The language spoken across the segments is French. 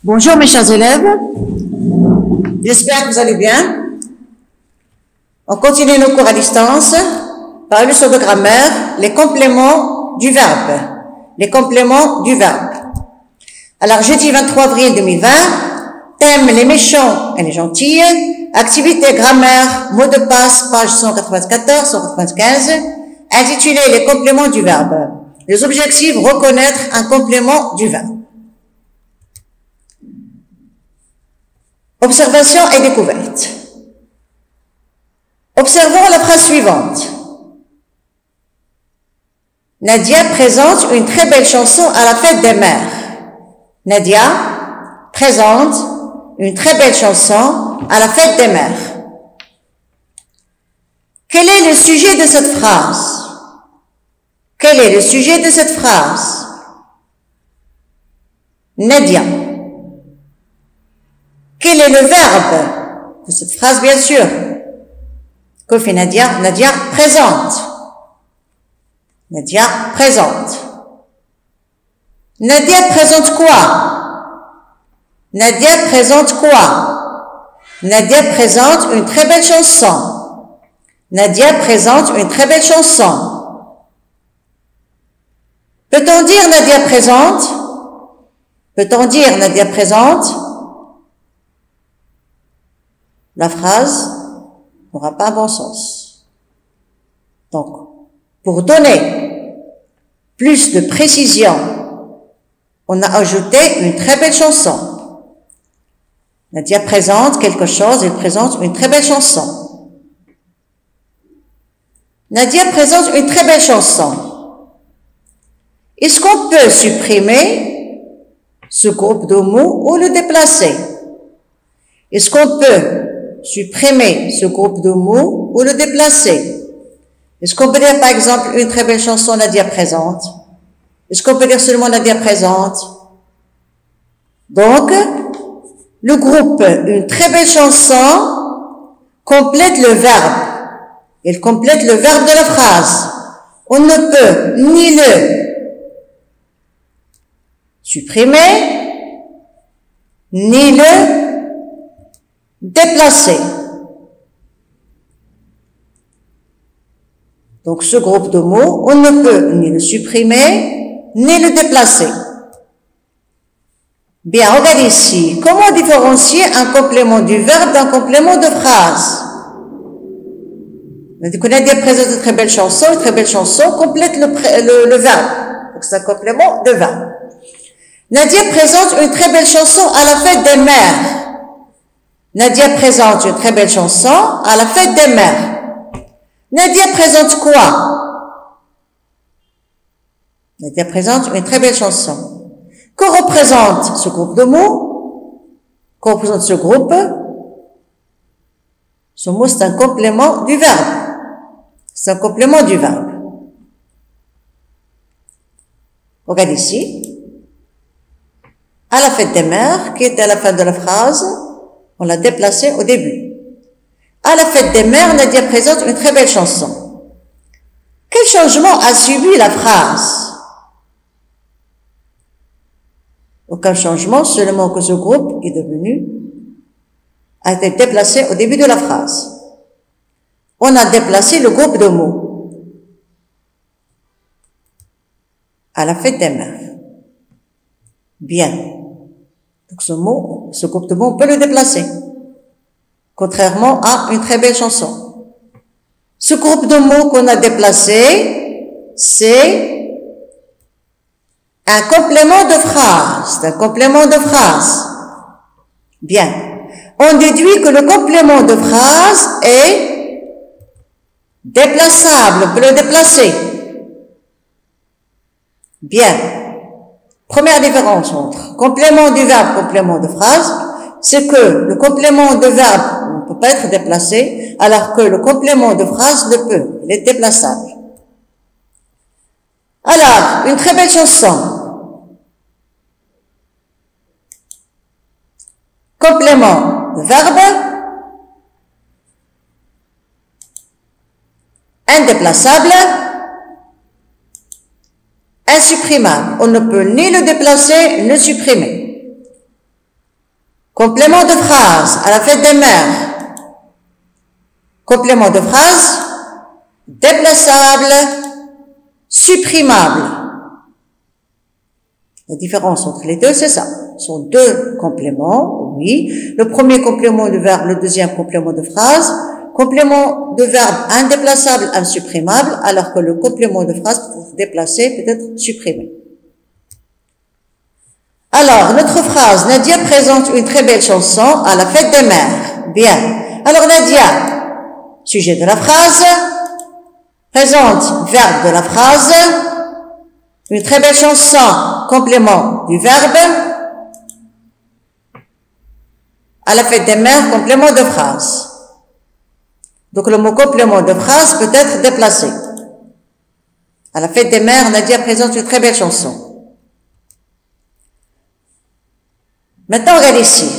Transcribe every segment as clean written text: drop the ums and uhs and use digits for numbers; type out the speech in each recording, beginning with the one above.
Bonjour mes chers élèves, j'espère que vous allez bien. On continue nos cours à distance par une leçon de grammaire, les compléments du verbe. Les compléments du verbe. Alors jeudi 23 avril 2020, thème les méchants et les gentils, activité grammaire, mot de passe, page 194-195, intitulé les compléments du verbe. Les objectifs, reconnaître un complément du verbe. Observation et découverte. Observons la phrase suivante. Nadia présente une très belle chanson à la fête des mères. Nadia présente une très belle chanson à la fête des mères. Quel est le sujet de cette phrase? Quel est le sujet de cette phrase? Nadia. Quel est le verbe de cette phrase, bien sûr? Que fait Nadia? Nadia présente. Nadia présente. Nadia présente quoi? Nadia présente quoi? Nadia présente une très belle chanson. Nadia présente une très belle chanson. Peut-on dire Nadia présente? Peut-on dire Nadia présente? La phrase n'aura pas un bon sens. Donc, pour donner plus de précision, on a ajouté une très belle chanson. Nadia présente quelque chose, elle présente une très belle chanson. Nadia présente une très belle chanson. Est-ce qu'on peut supprimer ce groupe de mots ou le déplacer? Est-ce qu'on peut supprimer ce groupe de mots ou le déplacer? Est-ce qu'on peut dire par exemple une très belle chanson Nadia présente? Est-ce qu'on peut dire seulement Nadia présente? Donc, le groupe une très belle chanson complète le verbe. Il complète le verbe de la phrase. On ne peut ni le supprimer, ni le déplacer. Donc, ce groupe de mots, on ne peut ni le supprimer, ni le déplacer. Bien, regardez ici. Comment différencier un complément du verbe d'un complément de phrase? On a dit que Nadia présente une très belle chanson complète le verbe. Donc, c'est un complément de verbe. Nadia présente une très belle chanson à la fête des mères. Nadia présente une très belle chanson à la fête des mères. Nadia présente quoi? Nadia présente une très belle chanson. Que représente ce groupe de mots? Que représente ce groupe? Ce mot, c'est un complément du verbe. C'est un complément du verbe. Regarde ici. À la fête des mères, qui était à la fin de la phrase, on l'a déplacé au début. À la fête des mères, Nadia présente une très belle chanson. Quel changement a subi la phrase? Aucun changement, seulement que ce groupe a été déplacé au début de la phrase. On a déplacé le groupe de mots. À la fête des mères. Bien. Donc ce groupe de mots, on peut le déplacer. Contrairement à une très belle chanson. Ce groupe de mots qu'on a déplacé, c'est un complément de phrase. C'est un complément de phrase. Bien. On déduit que le complément de phrase est déplaçable. On peut le déplacer. Bien. Première différence entre complément du verbe, complément de phrase, c'est que le complément de verbe ne peut pas être déplacé, alors que le complément de phrase le peut. Il est déplaçable. Alors, une très belle chanson. Complément de verbe. Indéplaçable. Insupprimable. On ne peut ni le déplacer, ni le supprimer. Complément de phrase à la fête des mères. Complément de phrase déplaçable, supprimable. La différence entre les deux, c'est ça. Ce sont deux compléments, oui. Le premier complément de verbe, le deuxième complément de phrase. Complément de verbe indéplaçable, insupprimable, alors que le complément de phrase peut être déplacé, peut être supprimé. Alors, notre phrase, Nadia présente une très belle chanson à la fête des mères. Bien. Alors, Nadia, sujet de la phrase, présente verbe de la phrase, une très belle chanson, complément du verbe, à la fête des mères, complément de phrase. Donc, le mot complément de phrase peut être déplacé. À la fête des mères, Nadia présente une très belle chanson. Maintenant, regardez ici.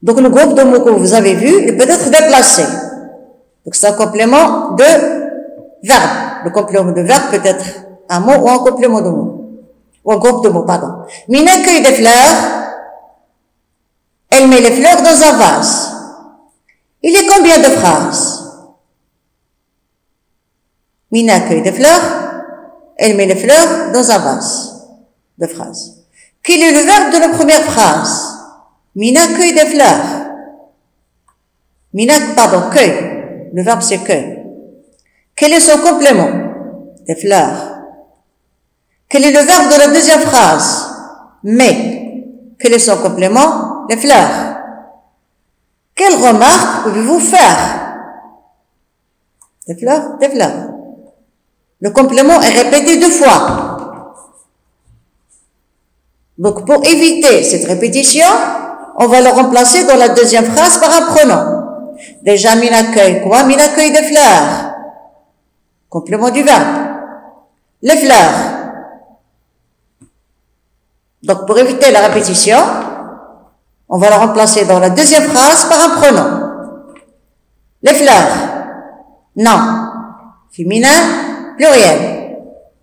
Donc, le groupe de mots que vous avez vu, il peut être déplacé. Donc, c'est un complément de verbe. Le complément de verbe peut être un mot ou un complément de mot. Ou un groupe de mots, pardon. Mina cueille des fleurs. Elle met les fleurs dans un vase. Il y a combien de phrases? Mina cueille des fleurs. Elle met les fleurs dans un vase. De phrases. Quel est le verbe de la première phrase? Mina cueille des fleurs. Mina, pardon, cueille. Le verbe c'est cueille. Quel est son complément? Des fleurs. Quel est le verbe de la deuxième phrase? Mais. Quel est son complément? Les fleurs. Quelle remarque pouvez-vous faire? Des fleurs, des fleurs. Le complément est répété 2 fois. Donc, pour éviter cette répétition, on va le remplacer dans la deuxième phrase par un pronom. Déjà, Mina cueille quoi? Mina cueille des fleurs. Complément du verbe. Les fleurs. Donc, pour éviter la répétition, on va le remplacer dans la deuxième phrase par un pronom. Les fleurs. Non. Féminin, pluriel.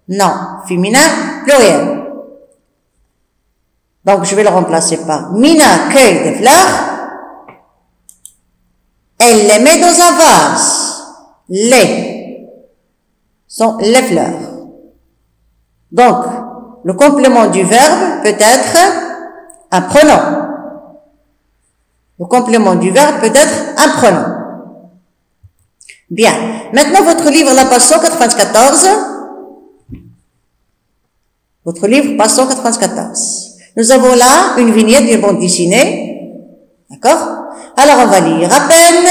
Non. Féminin, pluriel. Donc, je vais le remplacer par Mina cueille des fleurs. Elle les met dans un vase. Les sont les fleurs. Donc, le complément du verbe peut être un pronom. Le complément du verbe peut être un pronom. Bien. Maintenant, votre livre, la page 194. Votre livre, page 194. Nous avons là une vignette d'une bande dessinée. D'accord? Alors, on va lire à peine.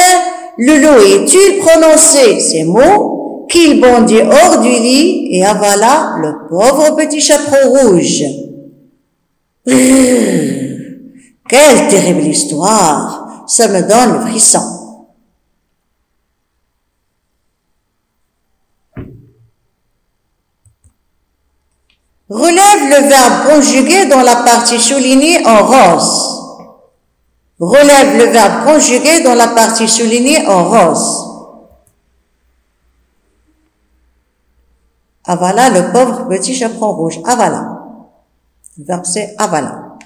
Le loup est-il prononcé ces mots qu'il bondit hors du lit et avala le pauvre petit chaperon rouge. Quelle terrible histoire! Ça me donne le frisson. Relève le verbe conjugué dans la partie soulignée en rose. Relève le verbe conjugué dans la partie soulignée en rose. Avala le pauvre petit chaperon rouge. Avala. Le verbe c'est avala.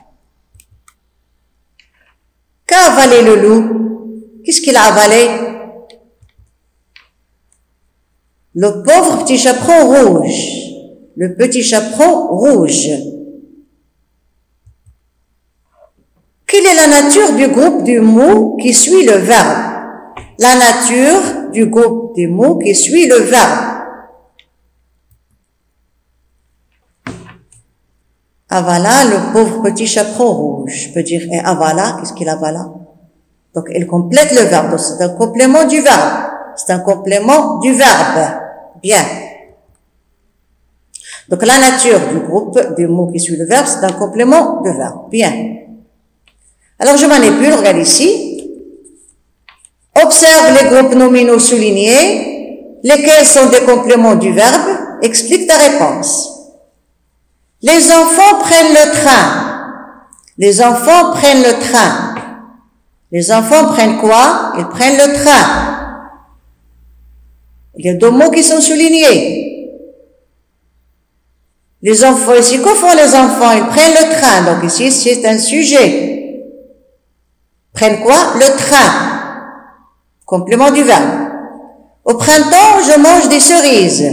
Qu'a avalé le loup? Qu'est-ce qu'il a avalé? Le pauvre petit chaperon rouge. Le petit chaperon rouge. Quelle est la nature du groupe du mot qui suit le verbe? La nature du groupe du mot qui suit le verbe. Avala le pauvre petit chaperon rouge. Je peux dire, et avala, qu'est-ce qu'il avala? Donc, il complète le verbe. Donc, c'est un complément du verbe. C'est un complément du verbe. Bien. Donc, la nature du groupe du mot qui suit le verbe, c'est un complément de verbe. Bien. Alors, je manipule, regarde ici. Observe les groupes nominaux soulignés, lesquels sont des compléments du verbe. Explique ta réponse. Les enfants prennent le train. Les enfants prennent le train. Les enfants prennent quoi? Ils prennent le train. Il y a 2 mots qui sont soulignés. Les enfants, ici, que font les enfants? Ils prennent le train. Donc ici, c'est un sujet. Prennent quoi? Le train. Complément du verbe. Au printemps, je mange des cerises.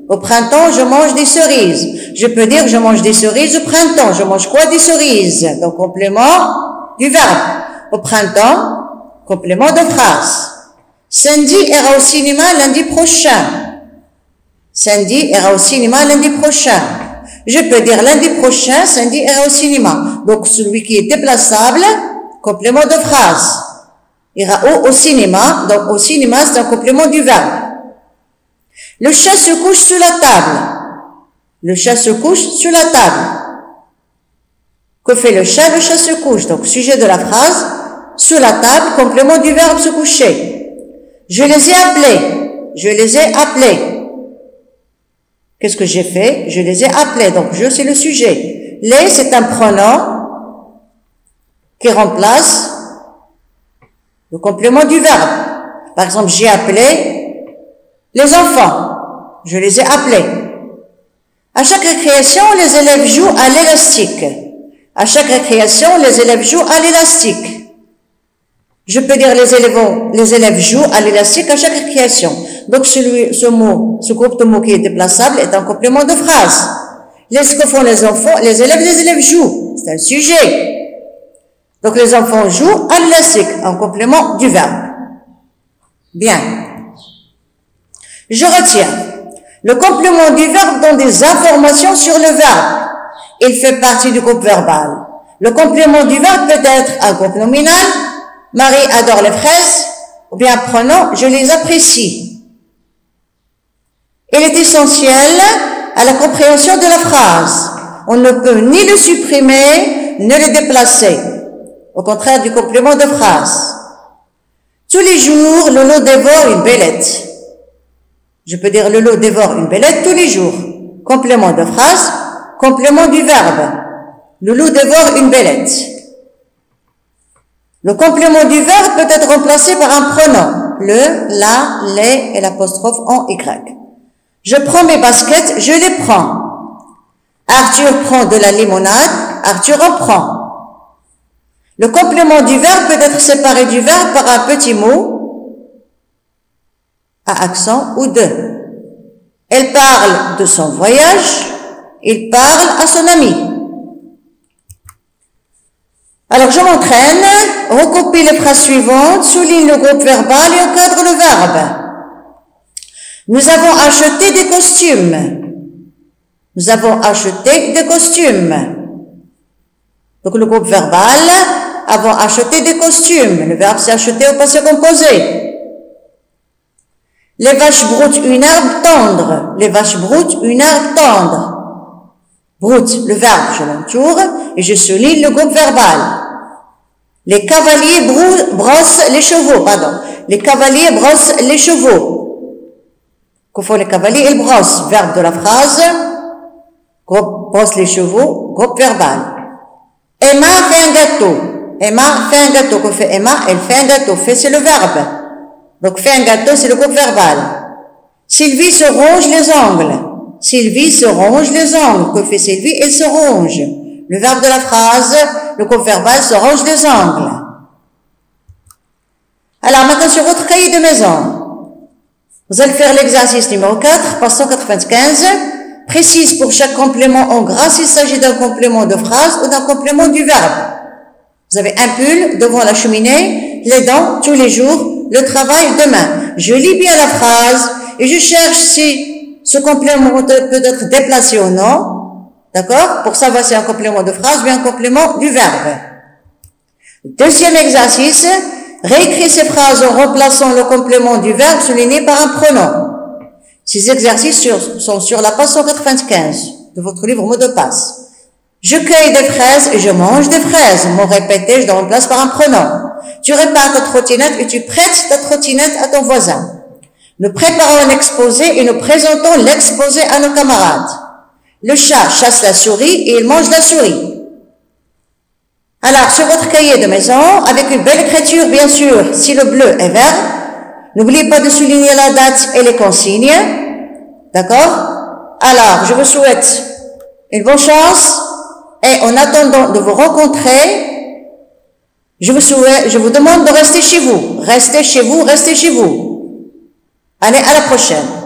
Au printemps, je mange des cerises. Je peux dire je mange des cerises au printemps. Je mange quoi? Des cerises. Donc, complément du verbe. Au printemps, complément de phrase. Sandy ira au cinéma lundi prochain. Sandy ira au cinéma lundi prochain. Je peux dire lundi prochain, Sandy ira au cinéma. Donc, celui qui est déplaçable, complément de phrase. Ira au cinéma. Donc, au cinéma, c'est un complément du verbe. Le chat se couche sous la table. Le chat se couche sous la table. Que fait le chat? Le chat se couche. Donc, sujet de la phrase, sous la table, complément du verbe se coucher. Je les ai appelés. Je les ai appelés. Qu'est-ce que j'ai fait? Je les ai appelés. Donc, je, c'est le sujet. Les, c'est un pronom qui remplace le complément du verbe. Par exemple, j'ai appelé les enfants. Je les ai appelés. À chaque récréation, les élèves jouent à l'élastique. À chaque récréation, les élèves jouent à l'élastique. Je peux dire les élèves jouent à l'élastique à chaque récréation. Donc, ce groupe de mots qui est déplaçable est un complément de phrase. Ce que font les enfants, les élèves jouent. C'est un sujet. Donc, les enfants jouent à l'élastique, un complément du verbe. Bien. Je retiens. Le complément du verbe donne des informations sur le verbe. Il fait partie du groupe verbal. Le complément du verbe peut être un groupe nominal. Marie adore les fraises. Ou bien pronom, je les apprécie. Il est essentiel à la compréhension de la phrase. On ne peut ni le supprimer, ni le déplacer. Au contraire du complément de phrase. Tous les jours, Lolo dévore une belette. Je peux dire Lolo dévore une belette tous les jours. Complément de phrase, complément du verbe. Lolo dévore une belette. Le complément du verbe peut être remplacé par un pronom. Le, la, les et l'apostrophe en Y. Je prends mes baskets, je les prends. Arthur prend de la limonade, Arthur en prend. Le complément du verbe peut être séparé du verbe par un petit mot à accent ou de. Elle parle de son voyage, il parle à son ami. Alors, je m'entraîne, recopie les phrases suivantes, souligne le groupe verbal et encadre le verbe. Nous avons acheté des costumes. Nous avons acheté des costumes. Donc, le groupe verbal, avons acheté des costumes. Le verbe c'est acheter au passé composé. Les vaches broutent une herbe tendre. Les vaches broutent une herbe tendre. Broute, le verbe, je l'entoure et je souligne le groupe verbal. Les cavaliers brossent les chevaux, pardon. Les cavaliers brossent les chevaux. Que font les cavaliers? Ils brossent. Verbe de la phrase. Groupe brosse les chevaux. Groupe verbal. Emma fait un gâteau. Emma fait un gâteau. Que fait Emma? Elle fait un gâteau. Fait, c'est le verbe. Donc, fait un gâteau, c'est le groupe verbal. Sylvie se ronge les ongles. Sylvie se ronge les ongles. Que fait Sylvie? Elle se ronge. Le verbe de la phrase, le groupe verbal se ronge les ongles. Alors, maintenant, sur votre cahier de maison, vous allez faire l'exercice numéro 4, page 195. Précise pour chaque complément en gras s'il s'agit d'un complément de phrase ou d'un complément du verbe. Vous avez un pull devant la cheminée, les dents tous les jours, le travail demain. Je lis bien la phrase et je cherche si ce complément peut être déplacé ou non. D'accord? Pour savoir si c'est un complément de phrase ou un complément du verbe. Deuxième exercice, réécris ces phrases en remplaçant le complément du verbe souligné par un pronom. Ces exercices sont sur la page 195 de votre livre mot de passe. Je cueille des fraises et je mange des fraises. Mot répété, je le remplace par un pronom. Tu répares ta trottinette et tu prêtes ta trottinette à ton voisin. Nous préparons un exposé et nous présentons l'exposé à nos camarades. Le chat chasse la souris et il mange la souris. Alors, sur votre cahier de maison, avec une belle écriture, bien sûr, si le bleu est vert, n'oubliez pas de souligner la date et les consignes. D'accord? Alors, je vous souhaite une bonne chance et en attendant de vous rencontrer, Je vous demande de rester chez vous. Restez chez vous, restez chez vous. Allez, à la prochaine.